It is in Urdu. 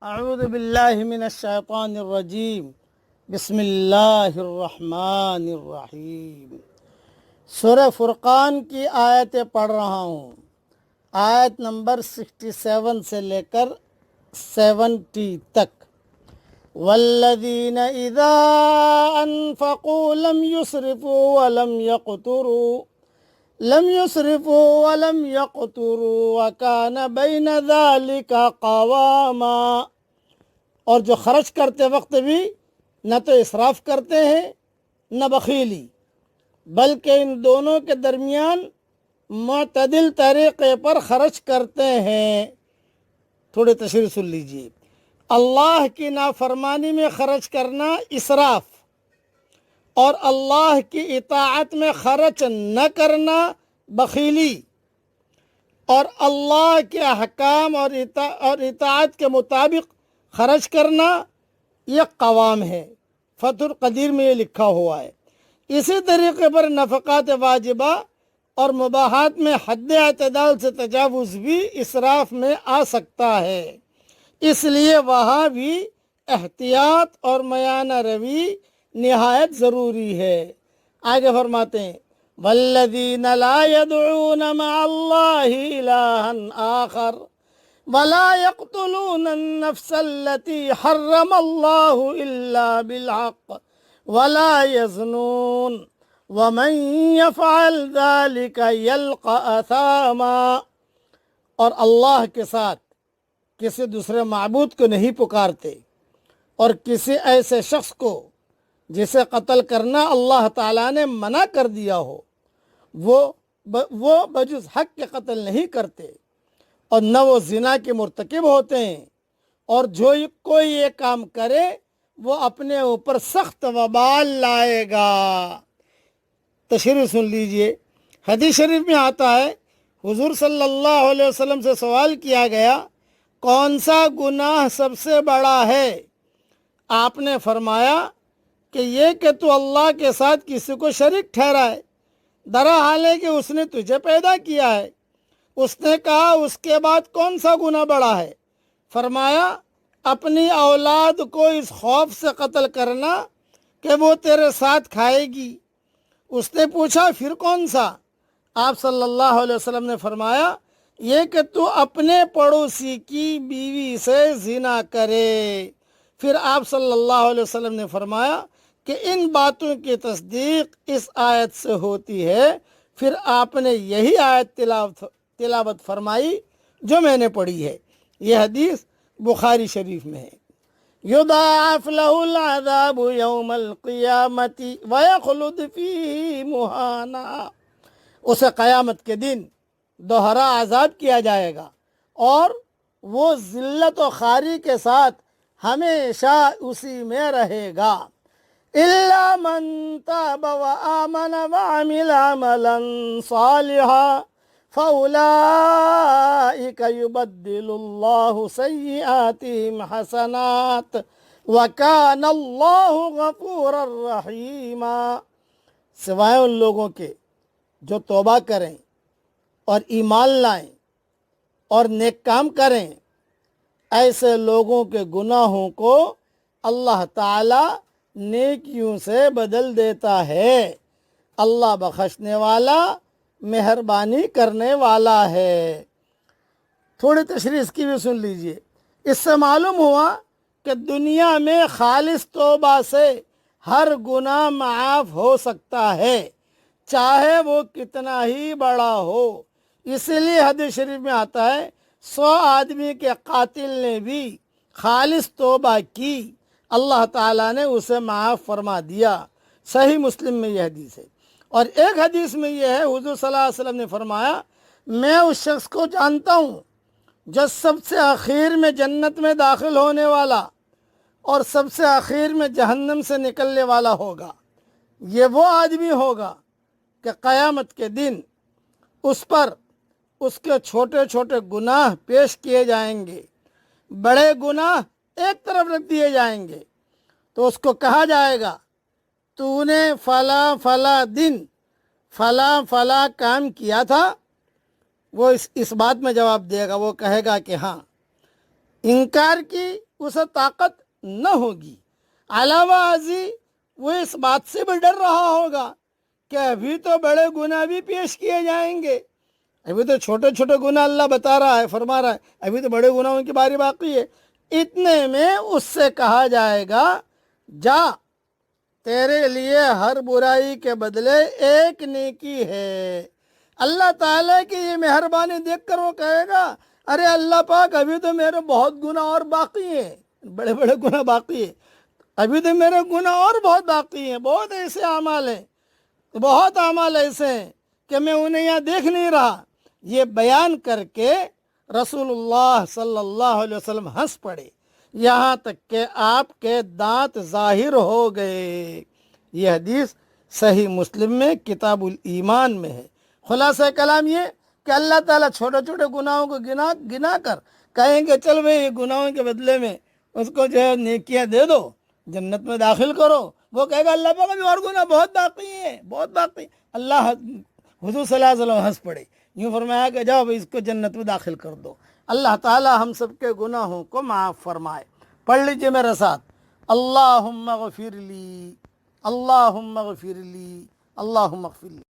اعوذ باللہ من الشیطان الرجیم بسم اللہ الرحمن الرحیم۔ سورہ فرقان کی آیتیں پڑھ رہا ہوں، آیت نمبر 67 سے لے کر 70 تک۔ والذین اذا انفقوا لم يسرفوا ولم يقتروا وكان بين ذلك قواما، اور جو خرچ کرتے وقت بھی نہ تو اسراف کرتے ہیں نہ بخیلی، بلکہ ان دونوں کے درمیان معتدل طریقے پر خرچ کرتے ہیں۔ تھوڑی تشریح سن لیجیے۔ اللہ کی نافرمانی میں خرچ کرنا اسراف، اور اللہ کی اطاعت میں خرچ نہ کرنا بخیلی، اور اللہ کے احکام اور اطاعت کے مطابق خرچ کرنا یہ قوام ہے۔ فتح القدیر میں یہ لکھا ہوا ہے۔ اسی طریقے پر نفقات واجبہ اور مباحات میں حد اعتدال سے تجاوز بھی اسراف میں آ سکتا ہے، اس لیے وہاں بھی احتیاط اور میانہ روی نہایت ضروری ہے۔ آگے فرماتے ہیں والذین لا يدعون مع اللہ الہا آخر ولا يقتلون النفس التي حرم اللہ الا بالحق ولا يزنون ومن يفعل ذلك يلقى اثاما، اور اللہ کے ساتھ کسی دوسرے معبود کو نہیں پکارتے، اور کسی ایسے شخص کو جسے قتل کرنا اللہ تعالیٰ نے منع کر دیا ہو وہ بجز حق کے قتل نہیں کرتے، اور نہ وہ زنا کے مرتکب ہوتے ہیں، اور جو کوئی یہ کام کرے وہ اپنے اوپر سخت وبال لائے گا۔ تشریح سن لیجئے۔ حدیث شریف میں آتا ہے، حضور صلی اللہ علیہ وسلم سے سوال کیا گیا کون سا گناہ سب سے بڑا ہے؟ آپ نے فرمایا کہ یہ کہ تو اللہ کے ساتھ کسی کو شریک ٹھہرائے، درحال ہے کہ اس نے تجھے پیدا کیا ہے۔ اس نے کہا اس کے بعد کون سا گناہ بڑا ہے؟ فرمایا اپنی اولاد کو اس خوف سے قتل کرنا کہ وہ تیرے ساتھ کھائے گی۔ اس نے پوچھا پھر کون سا؟ آپ صلی اللہ علیہ وسلم نے فرمایا یہ کہ تو اپنے پڑوسی کی بیوی سے زنا کرے۔ پھر آپ صلی اللہ علیہ وسلم نے فرمایا کہ ان باتوں کی تصدیق اس آیت سے ہوتی ہے۔ پھر آپ نے یہی آیت تلاوت فرمائی جو میں نے پڑھی ہے۔ یہ حدیث بخاری شریف میں ہے۔ یضاعف له العذاب یوم القیامت ویخلد فیہ مہانا، اسے قیامت کے دن دوہرا عذاب کیا جائے گا اور وہ ذلت و خواری کے ساتھ ہمیشہ اسی میں رہے گا۔ الا من تاب وآمن وعمل عملا صالحا فاولئک یبدل اللہ سیئاتہم حسنات وکان اللہ غفورا رحیما، سوائے ان لوگوں کے جو توبہ کریں اور ایمان لائیں اور نیک کام کریں، ایسے لوگوں کے گناہوں کو اللہ تعالی نیکیوں سے بدل دیتا ہے۔ اللہ بخشنے والا مہربانی کرنے والا ہے۔ تھوڑی تشریح اس کی بھی سن لیجئے۔ اس سے معلوم ہوا کہ دنیا میں خالص توبہ سے ہر گناہ معاف ہو سکتا ہے، چاہے وہ کتنا ہی بڑا ہو۔ اسی لیے حدیث شریف میں آتا ہے 100 آدمی کے قاتل نے بھی خالص توبہ کی، اللہ تعالیٰ نے اسے معاف فرما دیا۔ صحیح مسلم میں یہ حدیث ہے۔ اور ایک حدیث میں یہ ہے، حضور صلی اللہ علیہ وسلم نے فرمایا میں اس شخص کو جانتا ہوں جو سب سے اخیر میں جنت میں داخل ہونے والا اور سب سے اخیر میں جہنم سے نکلنے والا ہوگا۔ یہ وہ آدمی ہوگا کہ قیامت کے دن اس پر اس کے چھوٹے چھوٹے گناہ پیش کیے جائیں گے، بڑے گناہ ایک طرف رکھ دیے جائیں گے، تو اس کو کہا جائے گا تو نے فلاں فلاں دن فلاں فلاں کام کیا تھا؟ وہ اس بات میں جواب دے گا، وہ کہے گا کہ ہاں۔ انکار کی اسے طاقت نہ ہوگی۔ علاوہ ازیں وہ اس بات سے بھی ڈر رہا ہوگا کہ ابھی تو بڑے گناہ بھی پیش کیے جائیں گے، ابھی تو چھوٹے چھوٹے گناہ اللہ بتا رہا ہے، فرما رہا ہے، ابھی تو بڑے گناہوں کی باری باقی ہے۔ اتنے میں اس سے کہا جائے گا جا، تیرے لیے ہر برائی کے بدلے ایک نیکی ہے۔ اللہ تعالیٰ کی یہ مہربانی دیکھ کر وہ کہے گا ارے اللہ پاک ابھی تو میرے بہت گناہ اور باقی ہیں، بڑے بڑے گناہ باقی ہیں، ابھی تو میرے گناہ اور بہت باقی ہیں، بہت ایسے اعمال ہیں، بہت اعمال ایسے ہیں کہ میں انہیں یہاں دیکھ نہیں رہا۔ یہ بیان کر کے رسول اللہ صلی اللہ علیہ وسلم ہنس پڑے، یہاں تک کہ آپ کے دانت ظاہر ہو گئے۔ یہ حدیث صحیح مسلم میں کتاب الایمان میں ہے۔ خلاصہ کلام یہ کہ اللہ تعالیٰ چھوٹے چھوٹے گناہوں کو گنا کر کہیں گے چل بھئی یہ گناہوں کے بدلے میں اس کو جو ہے نیکیاں دے دو، جنت میں داخل کرو۔ وہ کہے گا اللہ پاک ابھی اور گناہ بہت باقی ہیں، بہت باقی۔ اللہ حضور صلی اللہ علیہ وسلم ہنس پڑے، یوں فرمایا کہ جاؤ بھئی اس کو جنت میں داخل کر دو۔ اللہ تعالیٰ ہم سب کے گناہوں کو معاف فرمائے۔ پڑھ لیجئے میرے ساتھ، اللہم اغفر لی، اللہم اغفر لی، اللہم اغفر لی۔